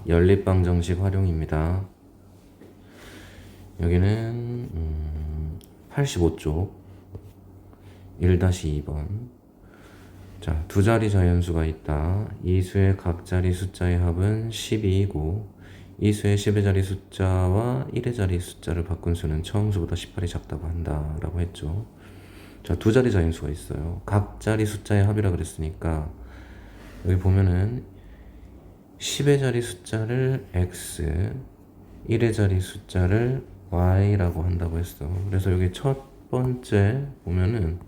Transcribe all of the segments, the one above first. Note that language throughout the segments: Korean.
연립방정식 활용입니다. 여기는 85쪽 1-2번. 자, 두 자리 자연수가 있다. 이 수의 각 자리 숫자의 합은 12이고 이 수의 10의 자리 숫자와 1의 자리 숫자를 바꾼 수는 처음 수보다 18이 작다고 한다 라고 했죠. 자, 두 자리 자연수가 있어요. 각 자리 숫자의 합이라 그랬으니까 여기 보면은 10의 자리 숫자를 x, 1의 자리 숫자를 y라고 한다고 했어. 그래서 여기 첫 번째 보면은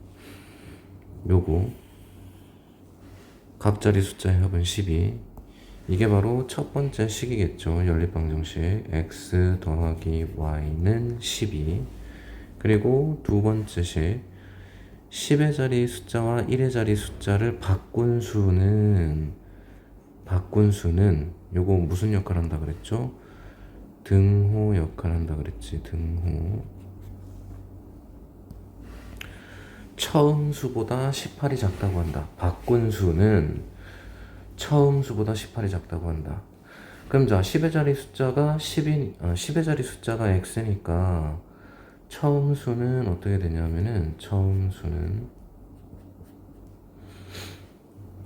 요거 각 자리 숫자의 합은 12. 이게 바로 첫 번째 식이겠죠. 연립방정식 x 더하기 y는 12. 그리고 두 번째 식 10의 자리 숫자와 1의 자리 숫자를 바꾼 수는 요거 무슨 역할 한다 그랬죠? 등호 역할 한다 그랬지. 등호. 처음 수보다 18이 작다고 한다. 바꾼 수는 처음 수보다 18이 작다고 한다. 그럼 자, 10의 자리 숫자가 10의 자리 숫자가 x니까 처음 수는 어떻게 되냐면은 처음 수는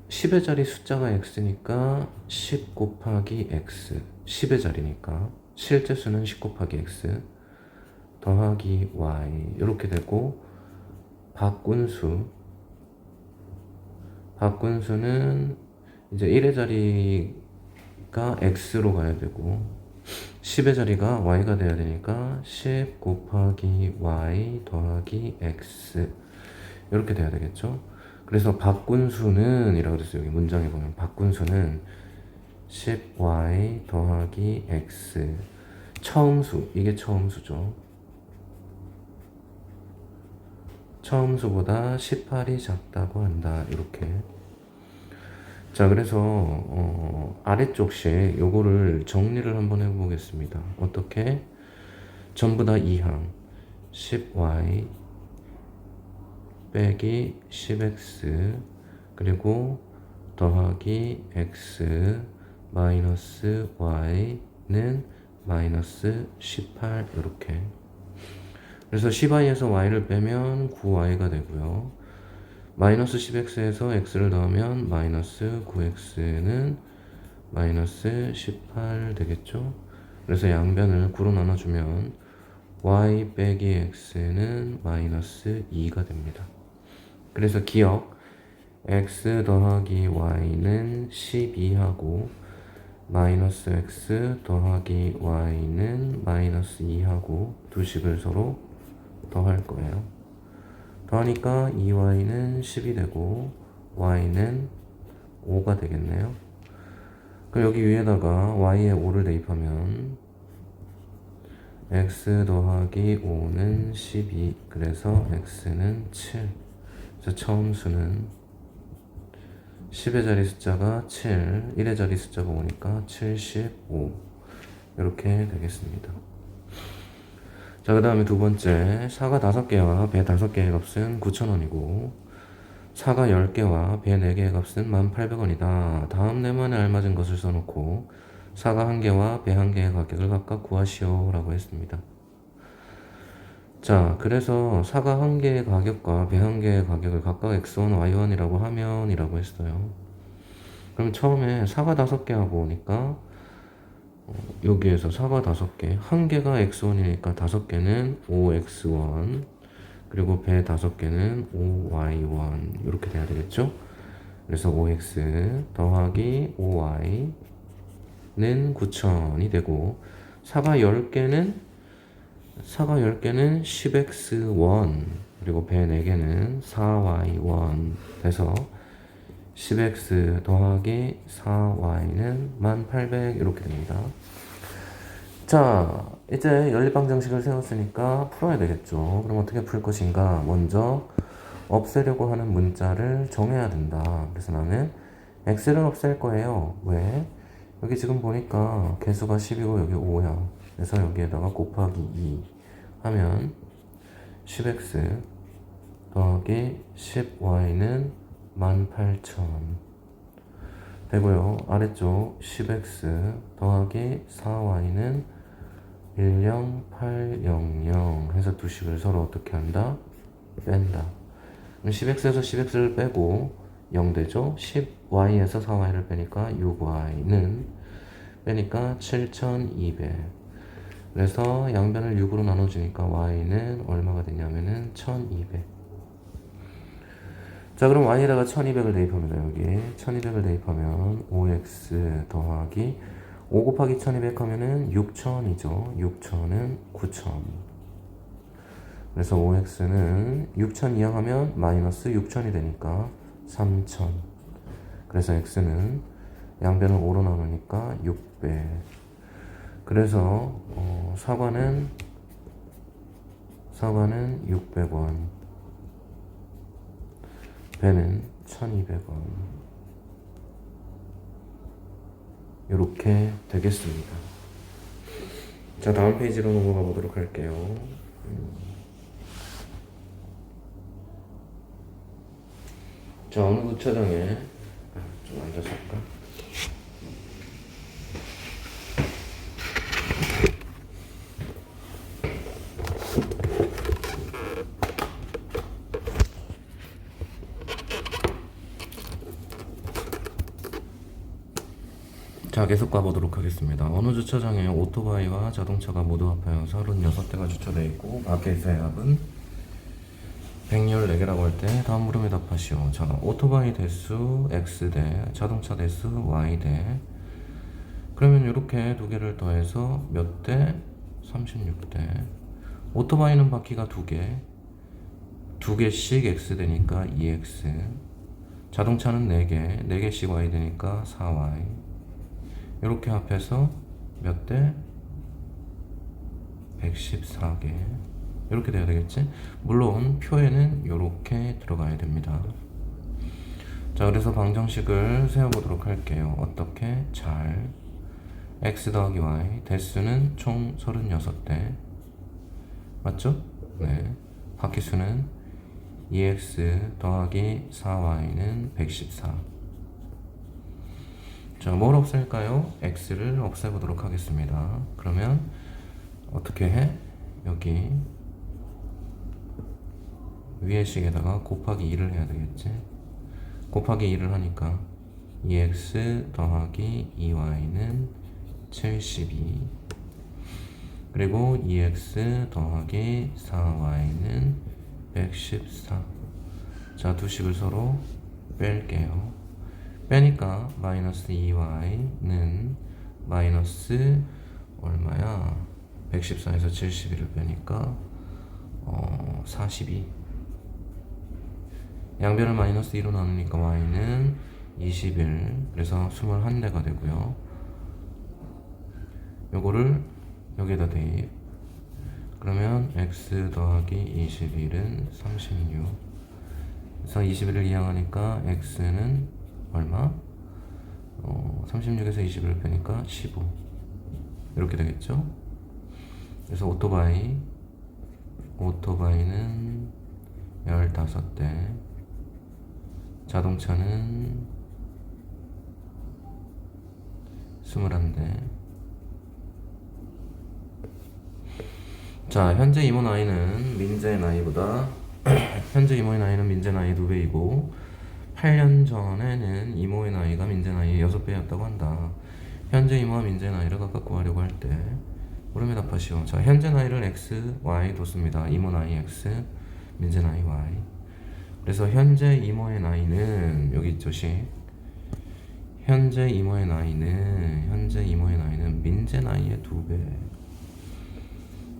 10의 자리 숫자가 x니까 10 곱하기 x 10의 자리니까 실제 수는 10 곱하기 x 더하기 y 이렇게 되고 바꾼 수는 이제 1의 자리가 x로 가야 되고 10의 자리가 y가 돼야 되니까 10 곱하기 y 더하기 x 이렇게 돼야 되겠죠. 그래서 바꾼 수는 이라고 그랬어요. 여기 문장에 보면 바꾼 수는 10y 더하기 x 처음 수, 이게 처음 수죠. 처음 수보다 18이 작다고 한다. 이렇게. 자, 그래서 아래쪽식 요거를 정리를 한번 해보겠습니다. 어떻게? 전부 다 2항 10y 빼기 10x 그리고 더하기 x 마이너스 y는 마이너스 18 이렇게. 그래서 10i에서 y를 빼면 9y가 되고요. 마이너스 10x에서 x를 넣으면 마이너스 9x는 마이너스 18 되겠죠. 그래서 양변을 9로 나눠주면 y 빼기 x는 마이너스 2가 됩니다. 그래서 기억 x 더하기 y는 12하고 마이너스 x 더하기 y는 마이너스 2하고 두 식을 서로 더할 거예요. 더하니까 2y는 10이 되고 y는 5가 되겠네요. 그럼 여기 위에다가 y에 5를 대입하면 x 더하기 5는 12 그래서 x는 7. 그래서 처음 수는 10의 자리 숫자가 7, 1의 자리 숫자가 5니까 75 이렇게 되겠습니다. 자, 그 다음에 두 번째 사과 5개와 배 5개의 값은 9,000원이고 사과 10개와 배 4개의 값은 1,800원이다. 다음 네모에 알맞은 것을 써놓고 사과 1개와 배 1개의 가격을 각각 구하시오 라고 했습니다. 자, 그래서 사과 1개의 가격과 배 1개의 가격을 각각 x1, y1이라고 하면 이라고 했어요. 그럼 처음에 사과 5개 하고 오니까 여기에서 사과 5개 1개가 x1이니까 5개는 5x1 그리고 배 5개는 5y1 이렇게 돼야 되겠죠. 그래서 5x 더하기 5y는 9,000이 되고 사과 10개는 10x1 그리고 배 4개는 4y1 돼서 10x 더하기 4y는 1800 이렇게 됩니다. 자, 이제 연립방정식을 세웠으니까 풀어야 되겠죠. 그럼 어떻게 풀 것인가? 먼저 없애려고 하는 문자를 정해야 된다. 그래서 나는 x를 없앨 거예요. 왜? 여기 지금 보니까 개수가 10이고 여기 5야. 그래서 여기에다가 곱하기 2 하면 10x 더하기 10y는 18,000. 되고요. 아래쪽 10x 더하기 4y는 10800 해서 두 식을 서로 어떻게 한다? 뺀다. 그럼 10x에서 10x를 빼고 0 되죠? 10y에서 4y를 빼니까 6y는 빼니까 7200. 그래서 양변을 6으로 나눠주니까 y는 얼마가 되냐면은 1200. 자, 그럼 y에다가 1200을 대입합니다. 여기 1200을 대입하면 5x 더하기 5 곱하기 1200 하면은 6000이죠. 6000은 9000. 그래서 5x는 6000 이항하면 마이너스 6000이 되니까 3000. 그래서 x는 양변을 5로 나누니까 600. 그래서 사과는 600원, 배는 1200원. 이렇게 되겠습니다. 자, 다음 페이지로 넘어가 보도록 할게요. 자, 어느 주차장에 좀 앉아서 할까? 자, 계속 가보도록 하겠습니다. 어느 주차장에 오토바이와 자동차가 모두 합하여 36대가 주차되어 있고 밖에서의 합은 114개라고 할 때 다음 물음에 답하시오. 자, 오토바이 대수 X대 자동차 대수 Y대. 그러면 이렇게 두 개를 더해서 몇 대? 36대. 오토바이는 바퀴가 2개, 2개씩 X대니까 2X. 자동차는 4개, 4개씩 Y 되니까 4Y. 이렇게 합해서 몇 대? 114개. 이렇게 돼야 되겠지? 물론 표에는 이렇게 들어가야 됩니다. 자, 그래서 방정식을 세워보도록 할게요. 어떻게? 잘. x 더하기 y. 대수는 총 36대. 맞죠? 네. 바퀴수는 2x 더하기 4y는 114. 자, 뭘 없앨까요? x를 없애보도록 하겠습니다. 그러면 어떻게 해? 여기 위에 식에다가 곱하기 2를 해야 되겠지? 곱하기 2를 하니까 2x 더하기 2y는 72. 그리고 2x 더하기 4y는 114. 자, 두 식을 서로 뺄게요. 빼니까 마이너스 2y는 마이너스 얼마야? 114에서 72를 빼니까 42. 양변을 마이너스 2로 나누니까 y는 21. 그래서 21대가 되고요. 요거를 여기에다 대입. 그러면 x 더하기 21은 36. 그래서 21을 이항하니까 x는 얼마? 36에서 21을 빼니까 15. 이렇게 되겠죠? 그래서 오토바이는 15대, 자동차는 21대. 자, 현재 이모 나이는 민재의 나이보다 현재 이모의 나이는 민재 나이 2배이고 8년 전에는 이모의 나이가 민재 나이의 6배였다고 한다. 현재 이모와 민재 나이를 각각 구하려고 할 때 물음에 답하시오. 자, 현재 나이를 x, y 뒀습니다. 이모 나이 x, 민재 나이 y. 그래서 현재 이모의 나이는 여기 있죠, 식. 현재 이모의 나이는 민재 나이의 2배.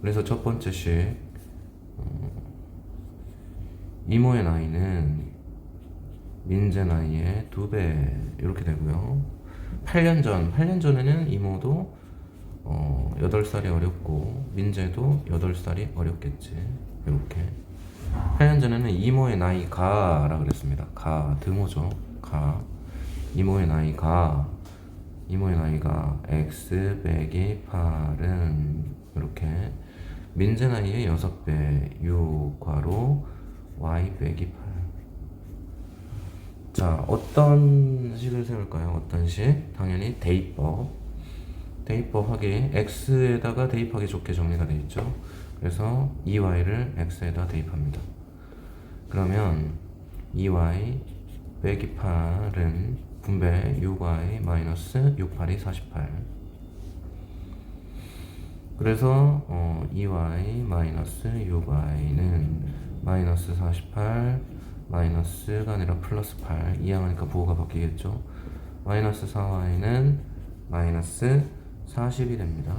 그래서 첫 번째 식, 이모의 나이는 민재 나이의 2배. 이렇게 되고요. 8년 전에는 이모도 8살이 어렸고 민재도 8살이 어렸겠지. 이렇게 8년 전에는 이모의 나이가 라 그랬습니다. 가, 등호죠. 가. 이모의 나이가 x 빼기 8은 이렇게 민재 나이의 6배 6 괄호 y 빼기 8. 자, 어떤 식을 세울까요? 어떤 식? 당연히 대입법. 대입법 하기 x에다가 대입하기 좋게 정리가 되어 있죠. 그래서 2y를 x에다 대입합니다. 그러면 2y 빼기 8은 분배 6y 마이너스 6, 8이 48. 그래서 2y 마이너스 6y는 마이너스 48 마이너스가 아니라 플러스 8 이항하니까 부호가 바뀌겠죠. 마이너스 4y는 마이너스 40이 됩니다.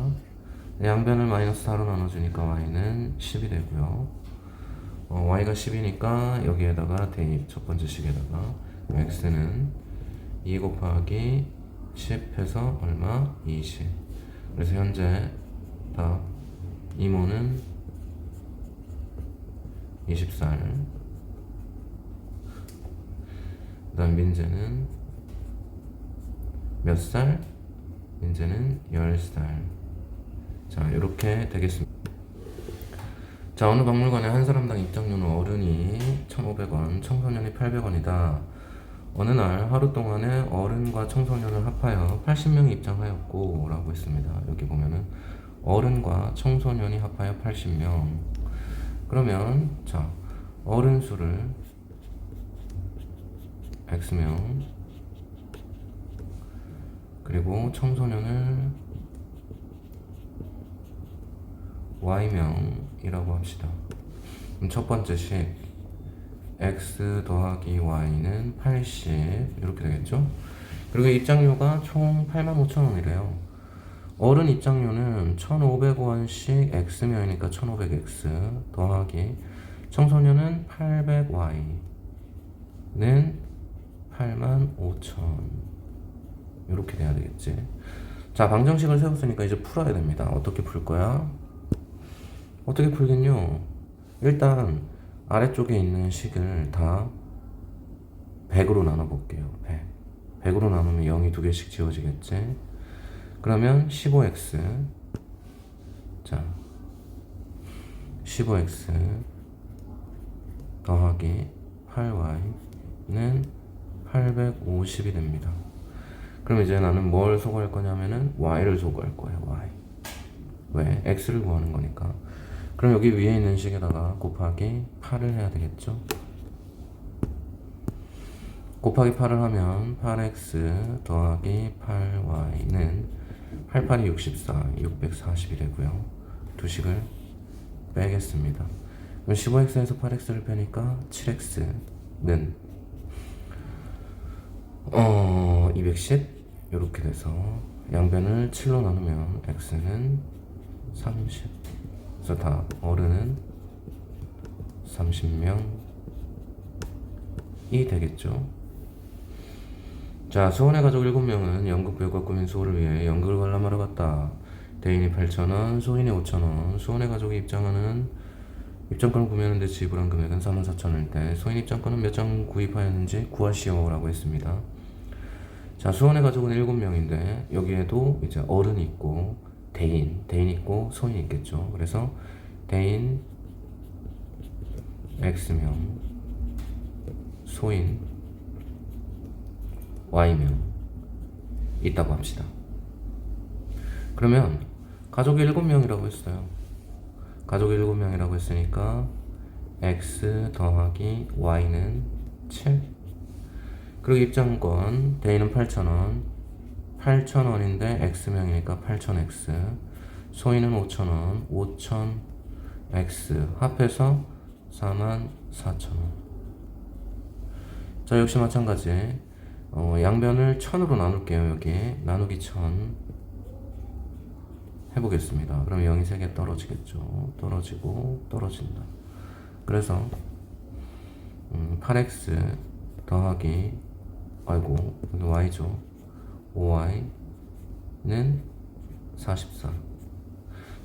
양변을 마이너스 4로 나눠주니까 y는 10이 되고요. y가 10이니까 여기에다가 대입 첫 번째 식에다가 x는 2 곱하기 10 해서 얼마? 20. 그래서 현재 답 이모는 20살. 그 다음 민재는 몇 살? 민재는 10살. 자, 이렇게 되겠습니다. 자, 어느 박물관에 한 사람당 입장료는 어른이 1,500원, 청소년이 800원이다. 어느 날 하루 동안에 어른과 청소년을 합하여 80명이 입장하였고 라고 했습니다. 여기 보면은 어른과 청소년이 합하여 80명. 그러면 자, 어른 수를 x명 그리고 청소년을 y명이라고 합시다. 그럼 첫 번째 식 x 더하기 y는 80 이렇게 되겠죠. 그리고 입장료가 총 85,000원이래요. 어른 입장료는 1,500원씩 x명이니까 1,500x 더하기 청소년은 800y는 85,000 이렇게 돼야 되겠지. 자, 방정식을 세웠으니까 이제 풀어야 됩니다. 어떻게 풀 거야? 어떻게 풀겠뇨? 일단 아래쪽에 있는 식을 다 100으로 나눠 볼게요. 100으로 나누면 0이 두 개씩 지워지겠지. 그러면 15x 자 15x 더하기 8y는 850이 됩니다. 그럼 이제 나는 뭘 소거할 거냐면은 y를 소거할 거예요. y. 왜? x를 구하는 거니까. 그럼 여기 위에 있는 식에다가 곱하기 8을 해야 되겠죠. 곱하기 8을 하면 8x 더하기 8y는 88이 64, 640이 되고요. 두 식을 빼겠습니다. 그럼 15x에서 8x를 빼니까 7x는 210 이렇게 돼서 양변을 7로 나누면 x는 30. 그래서 다 어른은 30명이 되겠죠. 자, 수원의 가족 7명은 연극 배우가 꾸민 수호를 위해 연극을 관람하러 갔다. 대인이 8,000원, 소인이 5,000원. 수원의 가족이 입장하는 입장권을 구매하는데 지불한 금액은 44,000원일 때 소인 입장권은 몇 장 구입하였는지 구하시오 라고 했습니다. 자, 수원의 가족은 7명인데 여기에도 이제 어른이 있고 대인 있고 소인이 있겠죠. 그래서 대인 X명, 소인 Y명 있다고 합시다. 그러면 가족이 7명이라고 했어요. 가족이 7명이라고 했으니까 X 더하기 Y는 7. 그리고 입장권 대인은 8,000원 8,000원인데 X명이니까 8,000X 소인은 5,000원 5,000X 합해서 44,000원. 자, 역시 마찬가지 양변을 1000으로 나눌게요. 여기 나누기 1000 해보겠습니다. 그럼 0이 3개 떨어지겠죠. 떨어지고 떨어진다. 그래서 8x 더하기 아이고 여기 y죠. 5y는 44.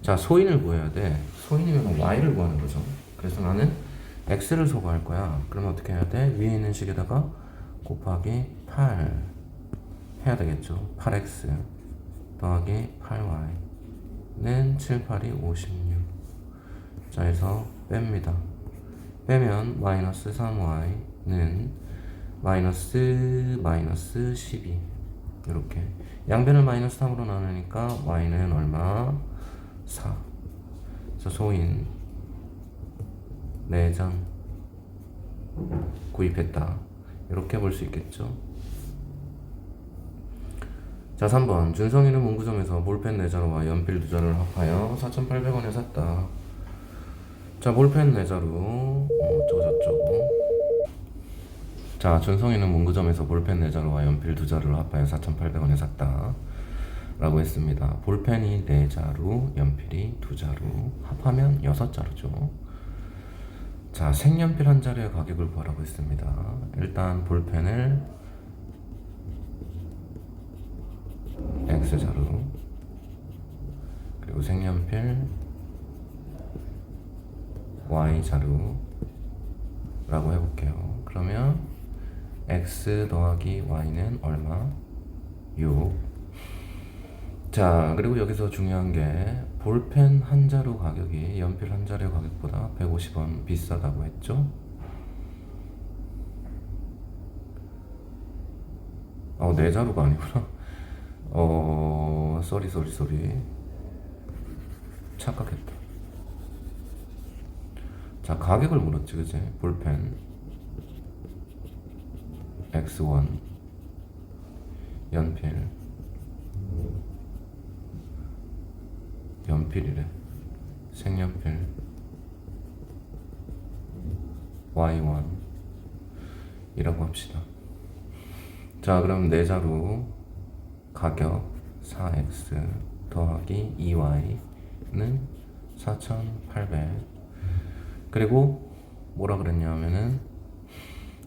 자, 소인을 구해야 돼. 소인이면 y를 구하는 거죠. 그래서 나는 x를 소거할 거야. 그러면 어떻게 해야 돼? 위에 있는 식에다가 곱하기 8 해야 되겠죠. 8x 더하기 8y는 7, 8이 56. 자, 해서 뺍니다. 빼면 마이너스 3y는 마이너스 12 이렇게 양변을 마이너스 3으로 나누니까 y는 얼마? 4. 그래서 소인 4장 구입했다 이렇게 볼 수 있겠죠. 자 3번 준성이는 문구점에서 볼펜 4자루와 연필 2자루를 합하여 4,800원에 샀다. 자 볼펜 4자루 어쩌고저쩌고. 자 준성이는 문구점에서 볼펜 4자루와 연필 2자루를 합하여 4,800원에 샀다 라고 했습니다. 볼펜이 4자루, 연필이 2자루, 합하면 6자루죠. 자 색연필 한 자루의 가격을 구하라고 했습니다. 일단 볼펜을 X자루, 그리고 색연필 Y자루 라고 해볼게요. 그러면 X 더하기 Y는 얼마? 6. 자 그리고 여기서 중요한 게 볼펜 한 자루 가격이 연필 한 자루의 가격보다 150원 비싸다고 했죠. 네 자루가 아니구나. 쏘리 착각했다. 자 가격을 물었지 그치? 볼펜 X1 연필이래. 색연필 Y1 이라고 합시다. 자 그럼 4자루 가격 4x 더하기 2y는 4,800. 그리고 뭐라 그랬냐 하면은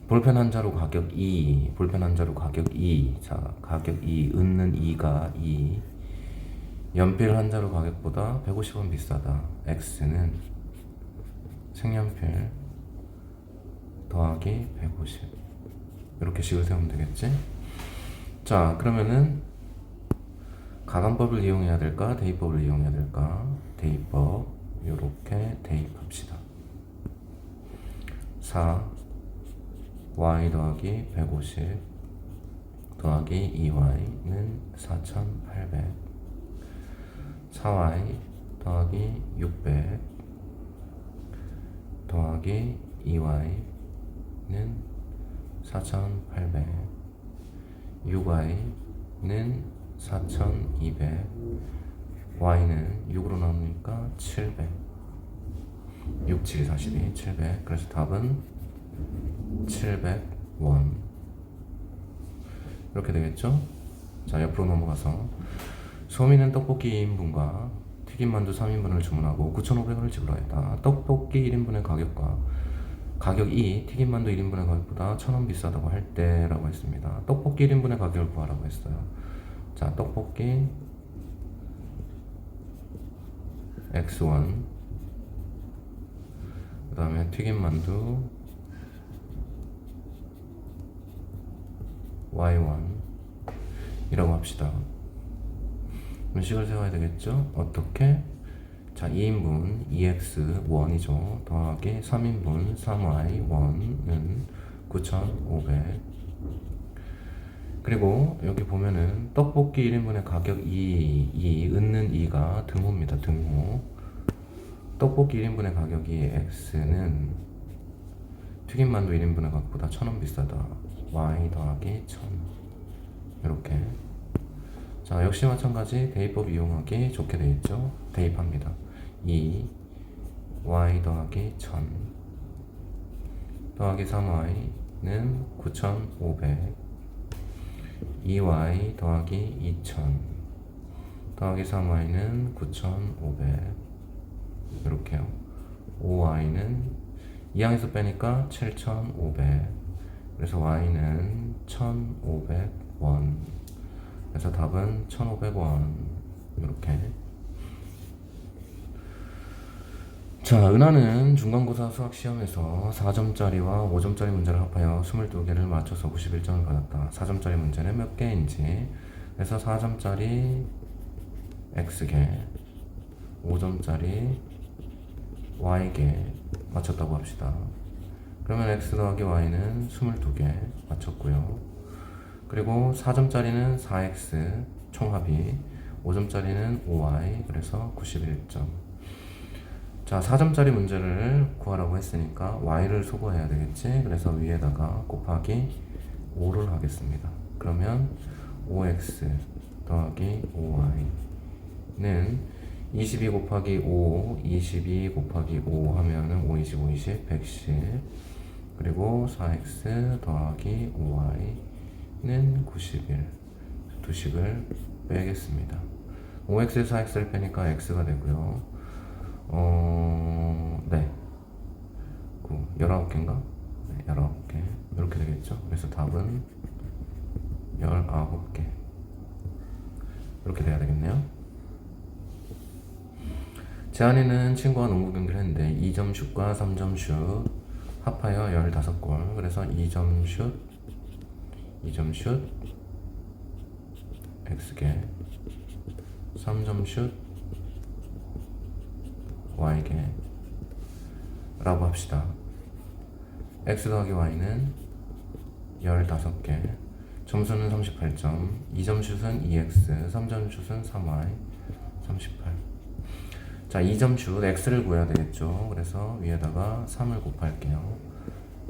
볼펜 한 자루 가격 2, 볼펜 한 자루 가격 2. 자 가격 2, 은는 2가 2. 연필 한 자루 가격보다 150원 비싸다. x는 색연필 더하기 150 이렇게 식을 세우면 되겠지? 자 그러면은 가감법을 이용해야 될까? 대입법을 이용해야 될까? 대입법 요렇게 대입합시다. 4 y 더하기 150 더하기 2y는 4,800 4y 더하기 600 더하기 2y는 4,800 6y는 4,200 y는 6으로 나누니까 700 6, 7, 42, 700 그래서 답은 700원 이렇게 되겠죠? 자 옆으로 넘어가서 소민은 떡볶이 2인분과 튀김만두 3인분을 주문하고 9,500원을 지불하였다. 떡볶이 1인분의 가격이 튀김만두 1인분의 가격보다 1,000원 비싸다고 할 때라고 했습니다. 떡볶이 1인분의 가격을 구하라고 했어요. 자 떡볶이 X1 그 다음에 튀김만두 Y1 이라고 합시다. 식을 세워야 되겠죠? 어떻게? 자 2인분 2x1이죠 더하기 3인분 3y1은 9,500 그리고 여기 보면은 떡볶이 1인분의 가격 2 은는 2가 등호입니다. 등호. 떡볶이 1인분의 가격이 x는 튀김만두 1인분의 가격보다 1,000원 비싸다. y 더하기 1,000 이렇게. 자 역시 마찬가지 대입법 이용하기 좋게 되어있죠. 대입합니다. 2 y 더하기 1,000 더하기 3y는 9,500 2y 더하기 2,000 더하기 3y는 9,500 이렇게요. 5y는 2항에서 빼니까 7,500 그래서 y는 1,500원 그래서 답은 1,500원 이렇게. 자 은하는 중간고사 수학시험에서 4점짜리와 5점짜리 문제를 합하여 22개를 맞춰서 91점을 받았다. 4점짜리 문제는 몇 개인지 그래서 4점짜리 X개 5점짜리 Y개 맞췄다고 합시다. 그러면 x 더하기 y는 22개 맞췄고요. 그리고 4점짜리는 4x 총합이, 5점짜리는 5y, 그래서 91점. 자, 4점짜리 문제를 구하라고 했으니까 y를 소거해야 되겠지. 그래서 위에다가 곱하기 5를 하겠습니다. 그러면 5x 더하기 5y는 22 곱하기 5, 22 곱하기 5 하면은 5, 20, 50, 110. 그리고 4x 더하기 5y는 91. 두 식을 빼겠습니다. 5x에서 4x를 빼니까 x가 되고요. 네. 19개인가? 네, 19개. 이렇게 되겠죠? 그래서 답은 19개. 이렇게 돼야 되겠네요. 제안이는 친구와 농구 경기를 했는데 2점 슛과 3점 슛 합하여 15골. 그래서 2점 슛 x개, 3점 슛 y개 라고 합시다. x 더하기 y는 15개, 점수는 38점, 2점 슛은 2x, 3점 슛은 3y, 38. 자, 2점 슛 x를 구해야 되겠죠. 그래서 위에다가 3을 곱할게요.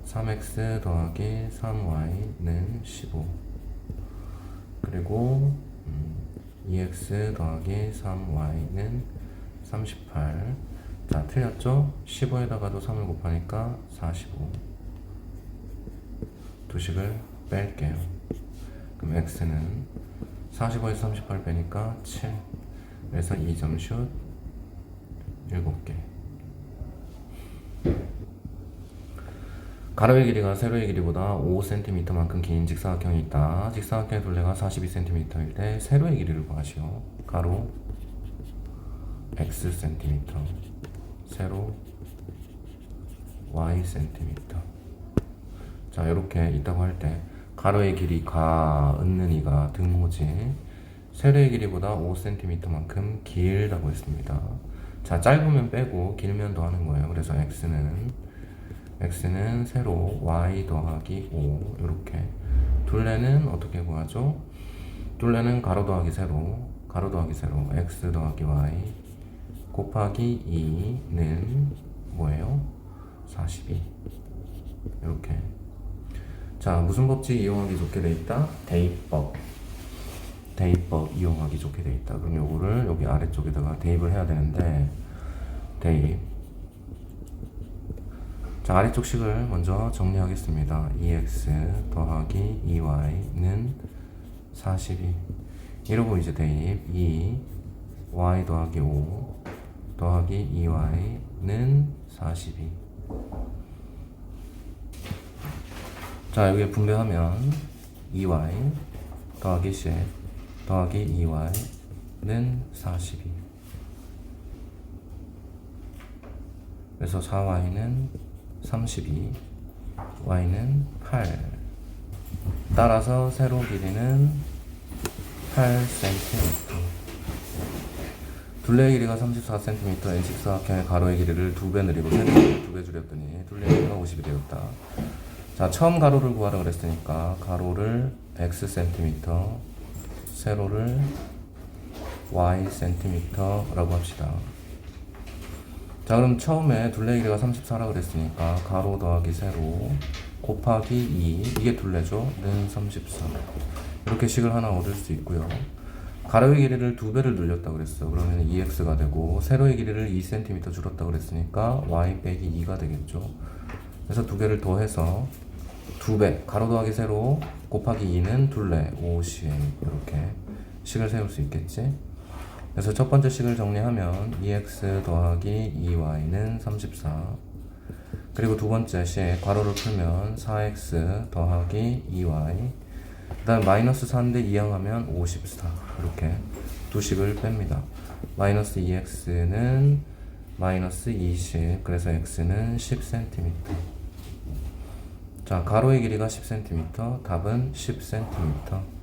3x 더하기 3y는 15. 그리고 2x 더하기 3y는 38. 자, 틀렸죠? 15에다가도 3을 곱하니까 45. 두 식을 뺄게요. 그럼 x는 45에서 38 빼니까 7. 그래서 2점 슛 7개. 가로의 길이가 세로의 길이보다 5cm만큼 긴 직사각형이 있다. 직사각형의 둘레가 42cm일 때 세로의 길이를 구하시오. 가로 xcm, 세로 ycm. 자, 이렇게 있다고 할 때 가로의 길이가 은는 이가 등호지, 세로의 길이보다 5cm만큼 길다고 했습니다. 자, 짧으면 빼고 길면 더하는 거예요. 그래서 x는 세로 y 더하기 5. 이렇게. 둘레는 어떻게 구하죠? 둘레는 가로 더하기 세로 x 더하기 y 곱하기 2는 뭐예요? 42. 이렇게. 자, 무슨 법칙 이용하기 좋게 돼 있다? 대입법 이용하기 좋게 돼 있다. 그럼 요거를 여기 아래쪽에다가 대입을 해야 되는데, 대입. 자, 아래쪽 식을 먼저 정리하겠습니다. 2x 더하기 2y는 42. 이러고 이제 대입 2y 더하기 5 더하기 2y는 42. 자, 여기에 분배하면 2y 더하기 10 더하기 2y는 42. 그래서 4y는 32, y는 8. 따라서 세로 길이는 8cm. 둘레의 길이가 34cm인 직사각형의 가로의 길이를 2배 늘리고 세로를 2배 줄였더니 둘레의 길이가 50이 되었다. 자, 처음 가로를 구하라 그랬으니까 가로를 xcm, 세로를 ycm라고 합시다. 자, 그럼 처음에 둘레 길이가 34라고 그랬으니까 가로 더하기 세로 곱하기 2, 이게 둘레죠? 는 34. 이렇게 식을 하나 얻을 수 있고요. 가로의 길이를 2배를 늘렸다고 그랬어. 그러면 2x가 되고, 세로의 길이를 2cm 줄였다고 그랬으니까 y 빼기 2가 되겠죠. 그래서 2개를 더해서 2배, 가로 더하기 세로 곱하기 2는 둘레 50. 이렇게 식을 세울 수 있겠지. 그래서 첫 번째 식을 정리하면 2x 더하기 2y는 34. 그리고 두 번째 식 괄호를 풀면 4x 더하기 2y, 그 다음 마이너스 4인데 2항하면 54. 이렇게 두 식을 뺍니다. 마이너스 2x는 마이너스 20. 그래서 x는 10cm. 자, 가로의 길이가 10cm, 답은 10cm.